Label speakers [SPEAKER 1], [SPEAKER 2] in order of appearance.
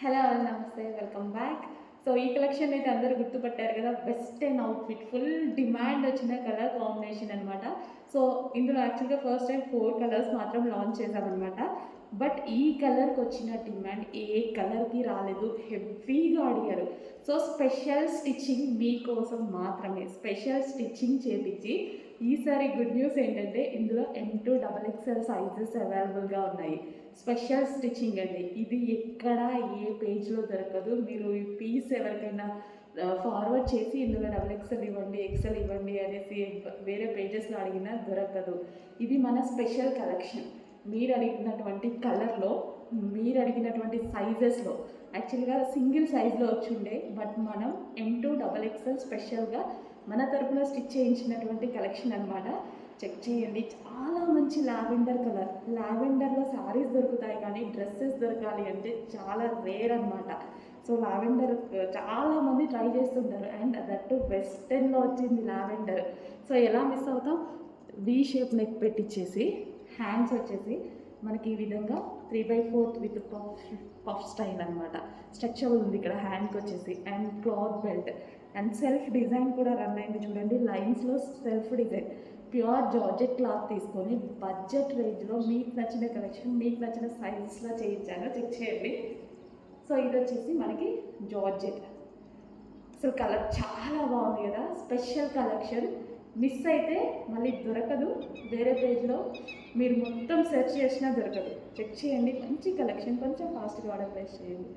[SPEAKER 1] Hello నమస్తే welcome back. So ఈ collection అయితే అందరూ గుర్తుపట్టారు కదా, వెస్టర్న్ అవుట్ఫిట్ ఫుల్ డిమాండ్ వచ్చిన కలర్ కాంబినేషన్ అనమాట. సో ఇందులో యాక్చువల్గా ఫస్ట్ టైం 4 కలర్స్ మాత్రం లాంచ్ చేసామన్నమాట. బట్ ఈ కలర్కి వచ్చిన డిమాండ్ ఏ కలర్కి రాలేదు, హెవీగా అడిగారు. సో స్పెషల్ స్టిచ్చింగ్ మీకోసం మాత్రమే స్పెషల్ స్టిచ్చింగ్ చేపించి ఈసారి గుడ్ న్యూస్ ఏంటంటే ఇందులో M2 XXL సైజెస్ అవైలబుల్గా ఉన్నాయి. స్పెషల్ స్టిచ్చింగ్ అండి, ఇది ఎక్కడ ఏ పేజ్లో దొరకదు. మీరు ఈ పీస్ ఎవరికైనా ఫార్వర్డ్ చేసి ఇందులో XXL ఇవ్వండి, ఎక్సెల్ ఇవ్వండి అనేసి వేరే పేజెస్లో అడిగినా దొరకదు. ఇది మన స్పెషల్ కలెక్షన్. మీరు అడిగినటువంటి కలర్లో, మీరు అడిగినటువంటి సైజెస్లో, యాక్చువల్గా సింగిల్ సైజ్లో వచ్చి ఉండే, బట్ మనం M2 XXL స్పెషల్గా మన తరపున స్టిచ్ చేయించినటువంటి కలెక్షన్ అనమాట. చెక్ చేయండి, చాలా మంచి లావెండర్ కలర్. లావెండర్లో శారీస్ దొరుకుతాయి కానీ డ్రెస్సెస్ దొరకాలి అంటే చాలా రేర్ అనమాట. సో లావెండర్ చాలామంది ట్రై చేస్తుంటారు, అండ్ దట్టు వెస్టర్న్లో వచ్చింది లావెండర్. సో ఎలా మిస్ అవుతాం? వీ షేప్ నెక్ పెట్టించేసి హ్యాండ్స్ వచ్చేసి మనకి ఈ విధంగా 3/4 విత్ పఫ్ స్టైల్ అనమాట. స్ట్రెచబుల్ ఉంది ఇక్కడ హ్యాండ్కి వచ్చేసి, and cloth belt and self design కూడా రన్ అయింది చూడండి. లైన్స్లో self design, pure georgette cloth తీసుకొని బడ్జెట్ రేంజ్లో మీకు నచ్చిన కలెక్షన్ మీకు నచ్చిన సైజెస్లో చేయించాను, చెక్ చేయండి. సో ఇది వచ్చేసి మనకి జార్జెట్. అసలు కలర్ చాలా బాగుంది కదా, స్పెషల్ కలెక్షన్. మిస్ అయితే మళ్ళీ దొరకదు, వేరే పేజ్లో మీరు మొత్తం సెర్చ్ చేసినా దొరకదు. చెక్ చేయండి, మంచి కలెక్షన్. కొంచెం ఫాస్ట్గా ఆర్డర్ ప్లేస్ చేయండి.